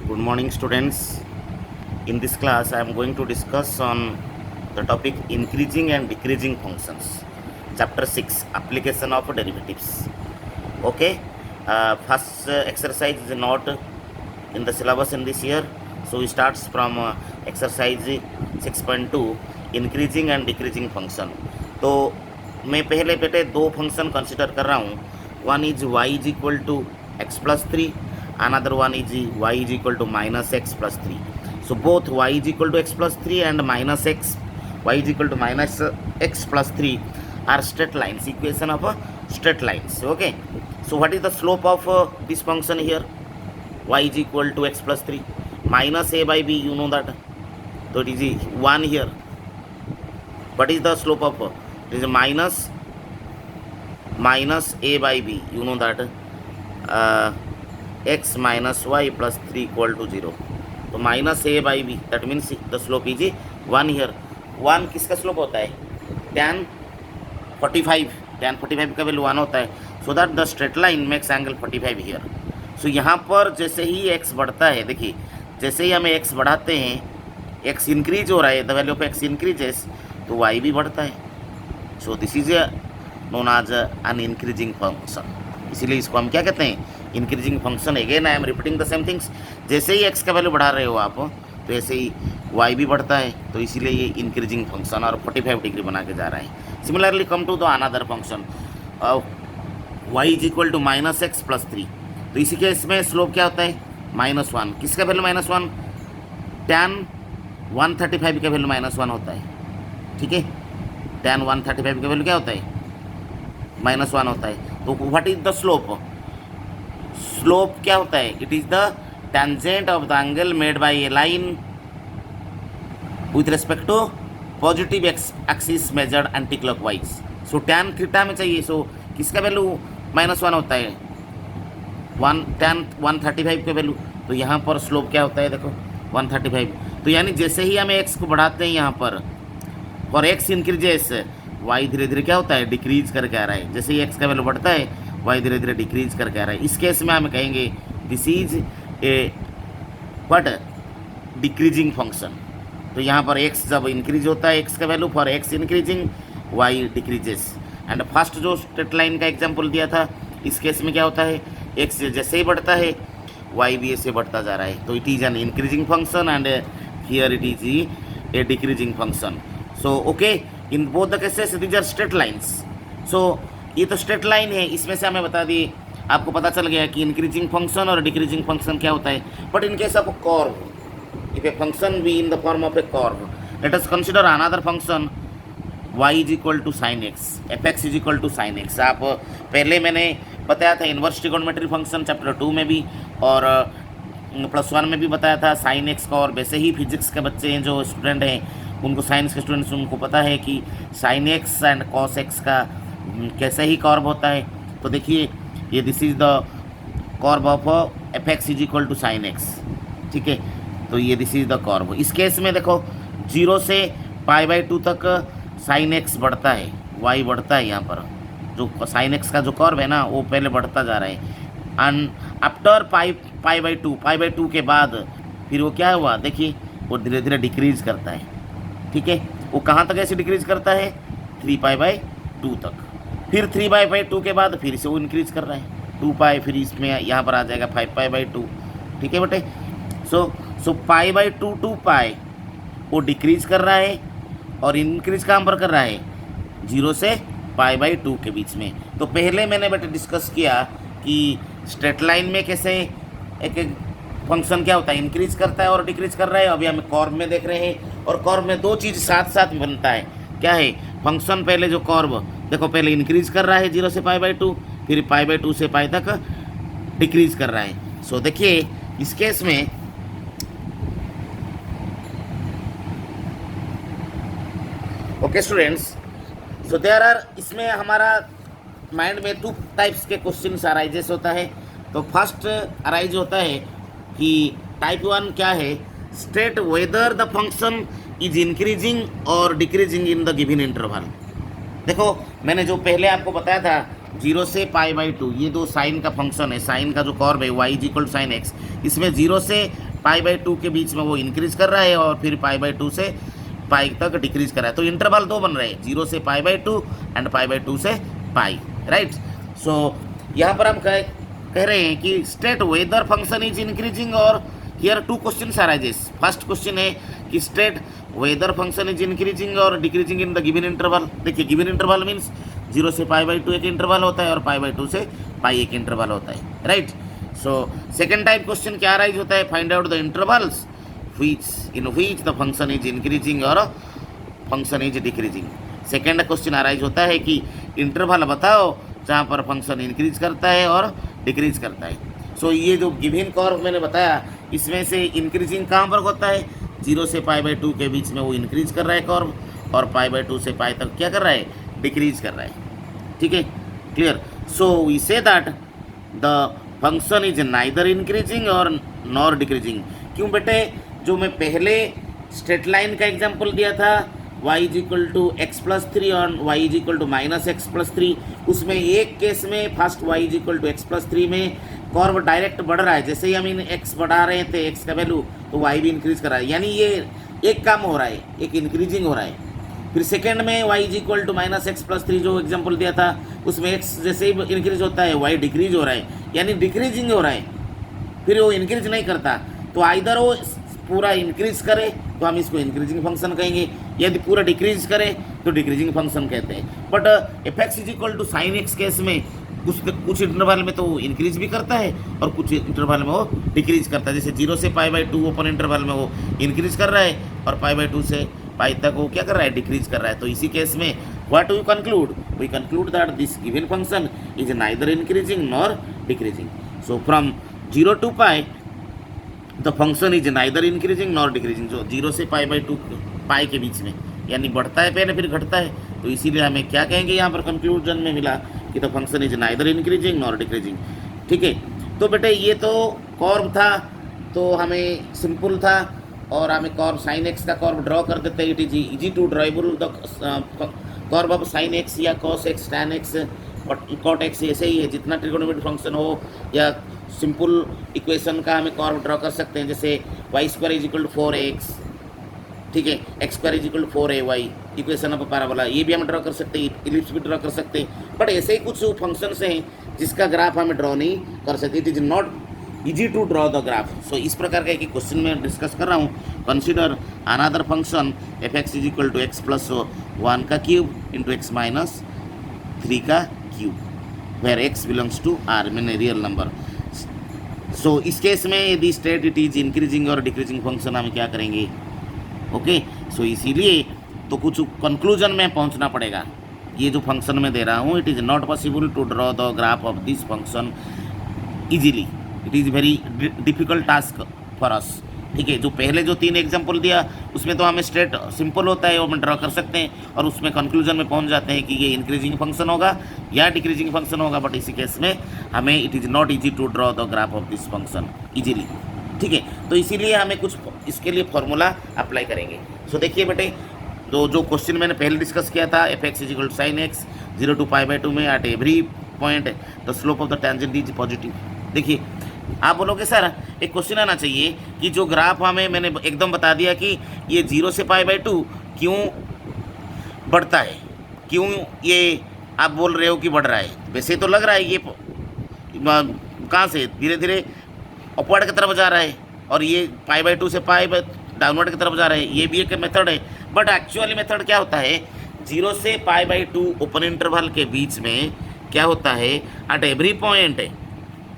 Good morning, students. In this class, I am going to discuss on the topic increasing and decreasing functions. Chapter 6, application of derivatives. Okay. First exercise is not in the syllabus in this year. So it starts from exercise 6.2, increasing and decreasing function. तो मैं पहले बेटे दो function consider कर रहा हूँ. One is y is equal to x plus three, another one is y is equal to minus x plus 3. So both y is equal to x plus 3 and minus x, y is equal to minus x plus 3 are straight lines, equation of straight lines. Okay, so what is the slope of this function here? Y is equal to x plus 3 minus a by b, you know that, so it is 1 here. What is the slope of it is minus a by b, you know that, x minus y plus 3 equal to 0. तो minus a by b, that means the slope is 1 here. 1 किसका slope होता है? tan 45 का value 1 होता है. So that the straight line makes angle 45 here. So यहाँ पर जैसे ही x बढ़ता है, देखिए जैसे ही हमें x बढ़ाते हैं, x इंक्रीज हो रहा है, the value of x increases, तो y भी बढ़ता है. So this is known as an increasing function. इसीलिए इसको हम क्या कहते हैं? Increasing function. Again I am repeating the same things. जैसे ही x का वैल्यू बढ़ा रहे हो आप, तो ऐसे ही y भी बढ़ता है, तो इसीलिए ये इंक्रीजिंग फंक्शन और 45 डिग्री बना के जा रहा है. Similarly come to the another function y is equal to minus x plus 3. तो इसी केस में स्लोप क्या होता है? -1. किसका वैल्यू -1? tan 135 का वैल्यू -1 होता है. ठीक है, tan 135 का वैल्यू क्या होता है? -1 होता है. तो what is the slope? Slope क्या होता है? It is the tangent of the angle made by a line with respect to positive axis measured anticlockwise. So tan theta में चाहिए. सो किसका वैल्यू -1 होता है? tan 135 का वैल्यू. तो यहाँ पर स्लोप क्या होता है? देखो 135. तो यानी जैसे ही हमें x को बढ़ाते हैं यहाँ पर, और x इंक्रीजेस, y धीरे धीरे क्या होता है? डिक्रीज करके आ रहा है. जैसे ही x का वैल्यू बढ़ता है, y धीरे धीरे डिक्रीज करके आ रहा है. इस केस में हम कहेंगे this is a what? Decreasing function. तो यहाँ पर x जब इंक्रीज होता है, x का value, for x increasing y decreases. And first जो स्ट्रेट लाइन का एग्जाम्पल दिया था, इस केस में क्या होता है? x जैसे ही बढ़ता है, y भी ऐसे बढ़ता जा रहा है. तो it is an increasing function and here it is a decreasing function. So okay, in both the cases these are straight lines. So ये तो स्ट्रेट लाइन है, इसमें से हमें बता दिए, आपको पता चल गया कि इंक्रीजिंग फंक्शन और डिक्रीजिंग फंक्शन क्या होता है. But in case of curve, if a function be in the form of a curve, let us consider another function y is equal to sine x, f x is equal to sine x. आप पहले मैंने बताया था inverse trigonometry function chapter 2 में भी, और +1 में भी बताया था साइन एक्स का. और वैसे ही फिजिक्स के बच्चे हैं जो स्टूडेंट हैं, उनको साइंस के स्टूडेंट्स, उनको पता है कि sine x and cos x का कैसे ही कर्व होता है. तो देखिए ये this is the curve of f x is equal to sine x. ठीक है, तो ये दिस इज द कर्व. इस केस में देखो 0 से π/2 तक साइन एक्स बढ़ता है, y बढ़ता है. यहाँ पर जो साइन एक्स का जो कर्व है ना, वो पहले बढ़ता जा रहा है. एंड आफ्टर π/2 के बाद फिर वो क्या हुआ? देखिए वो धीरे धीरे डिक्रीज करता है. ठीक है, वो कहाँ तक ऐसे डिक्रीज करता है? 3π/2 तक. फिर 3π/2 के बाद फिर से वो इंक्रीज कर रहा है 2π, फिर इसमें यहाँ पर आ जाएगा 5π/2. ठीक है बेटे. सो π/2 2π वो डिक्रीज कर रहा है, और इंक्रीज कहाँ पर कर रहा है? 0 से π/2 के बीच में. तो पहले मैंने बेटे डिस्कस किया कि स्ट्रेट लाइन में कैसे एक फंक्शन क्या होता है? इंक्रीज करता है और डिक्रीज कर रहा है. अभी हम कर्व में देख रहे हैं, और कर्व में दो चीज़ साथ साथ बनता है. क्या है? फंक्शन पहले जो कर्व देखो, पहले इंक्रीज कर रहा है 0 से π/2, फिर π/2 से π तक डिक्रीज कर रहा है. सो देखिए इस केस में okay students, so there are, इसमें हमारा माइंड में 2 टाइप्स के क्वेश्चंस अराइजेस होता है. तो फर्स्ट अराइज होता है कि टाइप 1 क्या है? State whether the function is increasing और decreasing in the given interval. देखो मैंने जो पहले आपको बताया था 0 से π/2, ये दो साइन का फंक्शन है. साइन का जो कर्व है y is equal to sine x, इसमें 0 से पाई बाई 2 के बीच में वो इंक्रीज कर रहा है और फिर पाई बाई 2 से पाई तक डिक्रीज कर रहा है। तो इंटरवल दो बन रहे हैं, 0 से पाई बाई 2 एंड पाई बाई 2 से पाई, राइट। सो यहाँ पर हम कह रहे हैं कि state whether function is increasing, और here two questions arises. First question है कि state whether function is increasing और decreasing in the given interval. देखिए गिवन इंटरवल मीन्स 0 से पाई बाई 2 एक इंटरवल होता है और पाई बाई 2 से पाई एक इंटरवल होता है, right. So second type question क्या अराइज होता है, find out the intervals in which the function is increasing और function is decreasing. Second question arise होता है कि इंटरवल बताओ जहाँ पर फंक्शन इंक्रीज करता है और डिक्रीज करता है। सो ये जो गिवन कर्व मैंने बताया, इसमें से इंक्रीजिंग कहाँ पर होता है, 0 से पाई बाई 2 के बीच में वो इंक्रीज कर रहा है कर्व, और पाई बाई 2 से पाई तक क्या कर रहा है, डिक्रीज कर रहा है, ठीक है, clear. So we say that the function is neither increasing और नॉर डिक्रीजिंग। क्यों बेटे, जो मैं पहले स्ट्रेट लाइन का एग्जाम्पल दिया था, y is equal to x plus 3 और y is equal to minus x plus 3, उसमें एक केस में first y is equal to x plus 3 में कर्व डायरेक्ट बढ़ रहा है, जैसे ही हम इन x बढ़ा रहे थे x का वैल्यू, तो y भी इंक्रीज कर रहा है, यानी ये एक काम हो रहा है, एक इंक्रीजिंग हो रहा है। फिर सेकेंड में y is equal to minus x plus 3 जो एग्जाम्पल दिया था, उसमें x जैसे ही इंक्रीज होता है y डिक्रीज हो रहा है, यानी डिक्रीजिंग हो रहा है, फिर वो इंक्रीज नहीं करता। तो आइदर वो पूरा इंक्रीज करे तो हम इसको इंक्रीजिंग फंक्शन कहेंगे, यदि पूरा डिक्रीज करे तो डिक्रीजिंग फंक्शन कहते हैं। But f x is equal to sine x case में कुछ इंटरवल में तो वो इंक्रीज भी करता है और कुछ इंटरवल में वो डिक्रीज करता है। जैसे 0 से पाई बाई 2 ओपन इंटरवल में वो इंक्रीज कर रहा है और पाई बाई 2 से पाई तक वो क्या कर रहा है, डिक्रीज कर रहा है। तो इसी केस में what we conclude, we conclude that this given function is neither increasing nor decreasing. So from 0 to pi the function is neither increasing nor decreasing. जो 0 से पाई बाई 2 पाई के बीच में यानी बढ़ता है पहले फिर घटता है, तो इसीलिए हमें क्या कहेंगे यहाँ पर कंक्लूजन में मिला कि the function is neither increasing nor decreasing, ठीक है। तो बेटे ये तो कर्व था, तो हमें सिंपल था और हमें कर्व साइन एक्स का कर्व ड्रॉ कर देते हैं। It is easy to dribble the curve of sine x या cos x, tan x, cot x, ऐसे ही है। जितना ट्रिगोनोमेट्रिक फंक्शन हो या सिंपल इक्वेशन का हमें कर्व ड्रॉ कर सकते हैं, जैसे y square is equal to 4x, ठीक है, x square is equal to 4ay, equation of parabola, ये भी हम ड्रॉ कर सकते हैं, इलिप्स भी ड्रॉ कर सकते हैं। बट ऐसे ही कुछ फंक्शंस हैं जिसका ग्राफ हमें ड्रॉ नहीं कर सकते, it is not easy to draw the graph. So इस प्रकार का एक क्वेश्चन में डिस्कस कर रहा हूँ। Consider another function f x is equal to x plus 1 का क्यूब इंटू एक्स माइनस 3 का cube, where x belongs to R, mean real number. So इस केस में यदि स्टेट इट इज इंक्रीजिंग और डिक्रीजिंग फंक्शन हम क्या करेंगे, okay. सो इसीलिए तो कुछ कंक्लूजन में पहुंचना पड़ेगा। ये जो फंक्शन में दे रहा हूँ, it is not possible to draw the graph of this function easily, it is very difficult task for us, ठीक है। जो पहले जो 3 एग्जाम्पल दिया उसमें तो हमें स्ट्रेट सिंपल होता है, वो हम ड्रॉ कर सकते हैं और उसमें कंक्लूजन में पहुंच जाते हैं कि ये इंक्रीजिंग फंक्शन होगा या डिक्रीजिंग फंक्शन होगा। बट इसी केस में हमें it is not easy to draw the graph of this function easily, ठीक है। तो इसीलिए हमें कुछ इसके लिए फॉर्मूला अप्लाई करेंगे। सो देखिए बेटे, तो जो क्वेश्चन मैंने पहले डिस्कस किया था, f x is equal to sine x 0 to pi by 2 में at every point the slope of the tangent is positive. देखिए आप बोलोगे सर एक क्वेश्चन आना चाहिए कि जो ग्राफ हमें मैंने एकदम बता दिया कि ये 0 से पाई बाई 2 क्यों बढ़ता है, क्यों ये आप बोल रहे हो कि बढ़ रहा है। वैसे तो लग रहा है ये कहाँ से धीरे धीरे अपवर्ड की तरफ जा रहा है और ये पाई बाई 2 से पाई डाउनवर्ड की तरफ जा रहा है, ये भी एक मेथड है। बट एक्चुअली मेथड क्या होता है, 0 से पाई बाई 2 ओपन इंटरवल के बीच में क्या होता है, at every point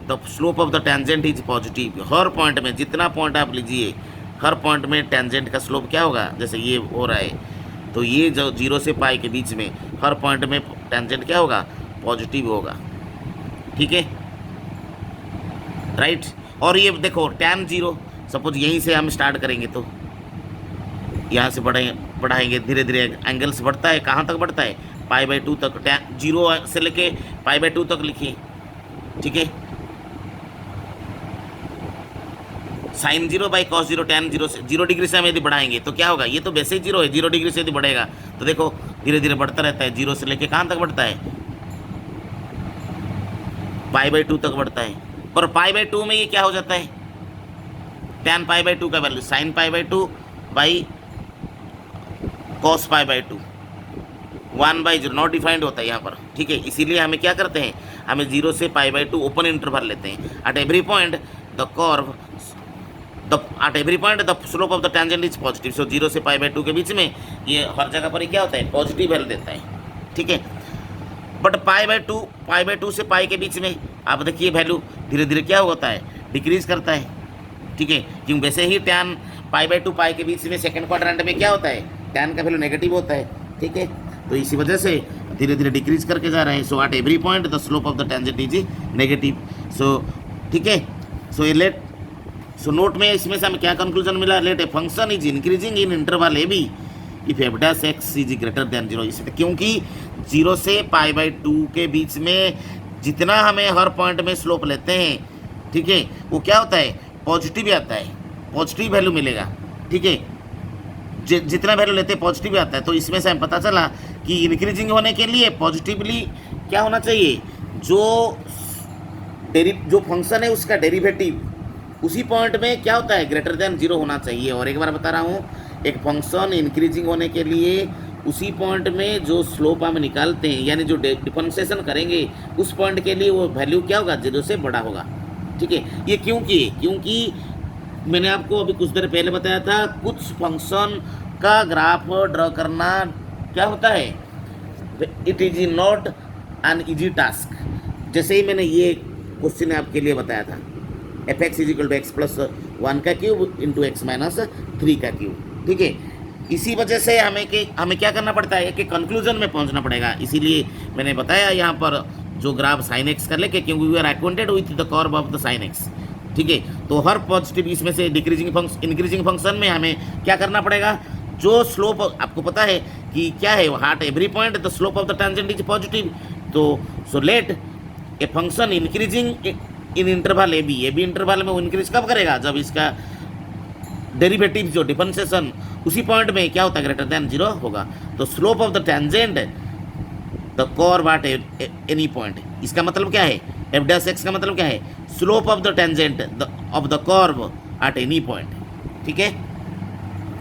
the slope of the tangent is positive. Her point में, जितना पॉइंट आप लीजिए, हर पॉइंट में टेंजेंट का स्लोप क्या होगा, जैसे ये हो रहा है तो ये जो 0 से पाई के बीच में हर पॉइंट में टेंजेंट क्या होगा, पॉजिटिव होगा, ठीक है, राइट। और ये देखो tan 0, सपोज यहीं से हम स्टार्ट करेंगे तो यहाँ से बढ़ाएंगे धीरे धीरे, एंगल्स बढ़ता है, कहाँ तक बढ़ता है, पाई बाई 2 तक, 0 से लेके पाई बाई 2 तक लिखिए, ठीक है। साइन 0 बाई कॉस 0 tan 0 से 0 डिग्री से हम यदि बढ़ाएंगे तो क्या होगा, ये तो वैसे ही 0 है, 0 डिग्री से यदि बढ़ेगा तो देखो धीरे धीरे बढ़ता रहता है, 0 से लेके कहाँ तक बढ़ता है, पाई बाई 2 तक बढ़ता है। और पाई बाई 2 में ये क्या हो जाता है, tan पाई बाई 2 का value sin pi by 2 by cos pi by 2 1/0 not defined होता है यहाँ पर, ठीक है। इसीलिए हमें क्या करते हैं, हमें 0 से पाई बाई 2 ओपन इंटरवल लेते हैं। At every point the curve at every point the slope of the tangent is positive. So 0 से पाई बाई 2 के बीच में ये हर जगह पर ही क्या होता है, पॉजिटिव वैल्यू देता है, ठीक है। बट पाई बाई 2 से पाई के बीच में आप देखिए वैल्यू धीरे धीरे क्या होता है, डिक्रीज करता है, ठीक है। क्योंकि वैसे ही टैन पाई बाई 2 पाई के बीच में सेकंड क्वाड्रेंट में क्या होता है, टैन का वैल्यू नेगेटिव होता है, ठीक है। तो इसी वजह से धीरे धीरे डिक्रीज करके जा रहे हैं। So at every point the slope of the tangent is negative. So ठीक है, सो नोट में इसमें से हमें क्या कंक्लूजन मिला, let a function is increasing in interval a b if f dash x is greater than 0। इसलिए क्योंकि 0 से पाई बाई 2 के बीच में जितना हमें हर पॉइंट में स्लोप लेते हैं, ठीक है, वो क्या होता है, पॉजिटिव ही आता है, पॉजिटिव वैल्यू मिलेगा, ठीक है। जितना वैल्यू लेते हैं पॉजिटिव आता है। तो इसमें से हमें पता चला कि इंक्रीजिंग होने के लिए पॉजिटिवली क्या होना चाहिए, जो फंक्शन है उसका डेरिवेटिव उसी पॉइंट में क्या होता है, ग्रेटर देन 0 होना चाहिए। और एक बार बता रहा हूँ, एक फंक्शन इंक्रीजिंग होने के लिए उसी पॉइंट में जो स्लोप हम निकालते हैं, यानी जो डिफरेंशिएशन करेंगे उस पॉइंट के लिए वो वैल्यू क्या होगा, 0 से बड़ा होगा, ठीक है। ये क्योंकि मैंने आपको अभी कुछ देर पहले बताया था, कुछ फंक्शन का ग्राफ ड्रॉ करना क्या होता है, it is not an easy task. जैसे ही मैंने ये क्वेश्चन आपके लिए बताया था, f x is equal to x plus 1 का क्यूब इंटू एक्स माइनस 3 का क्यूब, ठीक है। इसी वजह से हमें क्या करना पड़ता है कि कंक्लूजन में पहुंचना पड़ेगा। इसीलिए मैंने बताया यहाँ पर जो ग्राफ साइन एक्स कर लेके, क्योंकि we are acquainted with the curve of the sine x, ठीक है। तो हर पॉजिटिव इसमें से इंक्रीजिंग फंक्शन में हमें क्या करना पड़ेगा, जो स्लोप आपको पता है कि क्या है, at every point the slope of the tangent is positive. तो so let a function increasing in interval a b interval में वो इंक्रीज कब करेगा, जब इसका डेरिवेटिव जो डिफरेंशिएशन उसी पॉइंट में क्या होता है, ग्रेटर देन 0 होगा। तो slope of the tangent the curve at any point, इसका मतलब क्या है, एफ डैश एक्स का मतलब क्या है, slope of the tangent of the curve at any point, ठीक है।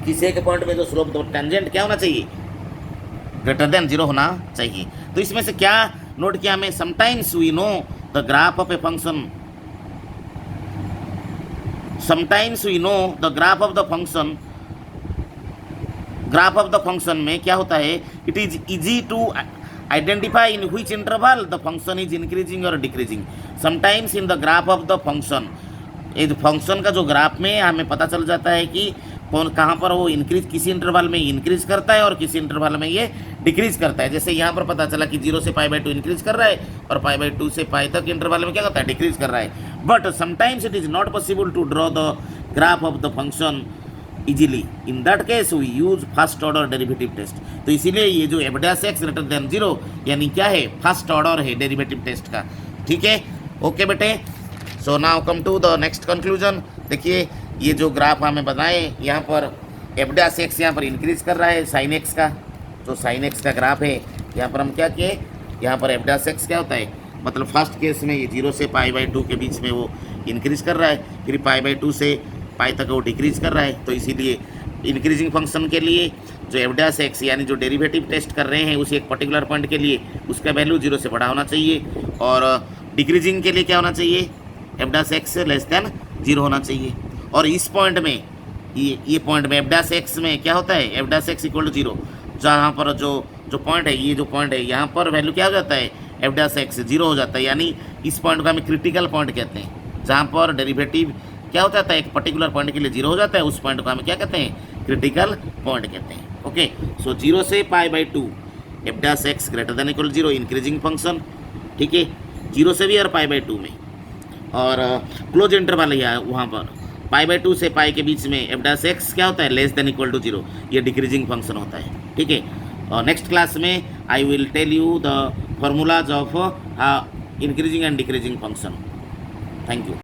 किसी एक पॉइंट में जो स्लोप ऑफ द टेंजेंट क्या होना चाहिए, ग्रेटर देन 0 होना चाहिए। तो इसमें से क्या नोट किया हमें, sometimes we know the graph of a function, sometimes we know the graph of the function में क्या होता है, it is easy to identify in which interval the function is increasing और decreasing. Sometimes in the graph of the function, इस function का जो graph में हमें पता चल जाता है कि कहाँ पर वो इंक्रीज, किसी इंटरवल में इंक्रीज करता है और किसी इंटरवल में ये डिक्रीज करता है। जैसे यहाँ पर पता चला कि 0 से पाई बाई 2 इंक्रीज कर रहा है और पाई बाई 2 से पाई तक इंटरवल में क्या करता है, डिक्रीज कर रहा है। But sometimes it is not possible to draw the graph of the function easily, in that case we use first order derivative test. तो इसीलिए ये जो f dash x greater than 0 यानी क्या है, फर्स्ट ऑर्डर है डेरिवेटिव टेस्ट का, ठीक है। ओके बेटे, so now come to the next conclusion. देखिए ये जो ग्राफ हमें बनाए, यहाँ पर एफ डैश एक्स यहाँ पर इंक्रीज कर रहा है साइन एक्स का, जो साइन एक्स का ग्राफ है, यहाँ पर हम क्या किए, यहाँ पर एफ डैश एक्स क्या होता है, मतलब फर्स्ट केस में ये 0 से पाई बाई 2 के बीच में वो इंक्रीज कर रहा है, फिर पाई बाई 2 से पाई तक वो डिक्रीज कर रहा है। तो इसीलिए इंक्रीजिंग फंक्शन के लिए जो एफ डैश एक्स यानी जो डेरिवेटिव टेस्ट कर रहे हैं उसी एक पर्टिकुलर पॉइंट के लिए उसका वैल्यू 0 से बड़ा होना चाहिए, और डिक्रीजिंग के लिए क्या होना चाहिए, F dash x less than 0 होना चाहिए। और इस पॉइंट में ये पॉइंट में एफ डैश एक्स में क्या होता है, f dash x equal to 0, जहाँ पर जो पॉइंट है, ये जो पॉइंट है यहाँ पर वैल्यू क्या हो जाता है, एफ डैश एक्स 0 हो जाता है। यानी इस पॉइंट को हमें क्रिटिकल पॉइंट कहते हैं, जहाँ पर डेरिवेटिव क्या हो जाता है, एक पर्टिकुलर पॉइंट के लिए 0 हो जाता है, उस पॉइंट को हमें क्या कहते हैं, क्रिटिकल पॉइंट कहते हैं। ओके, सो 0 से पाई by 2 F dash x greater than equal 0 increasing function, ठीक है, 0 से भी और पाई बाई 2 में, और क्लोज इंटरवल है वहाँ पर पाई बाई 2 से पाई के बीच में एफ डैश एक्स क्या होता है, लेस देन इक्वल टू 0, ये डिक्रीजिंग फंक्शन होता है, ठीक है। और नेक्स्ट क्लास में I will tell you the formulas of increasing and decreasing function. Thank you.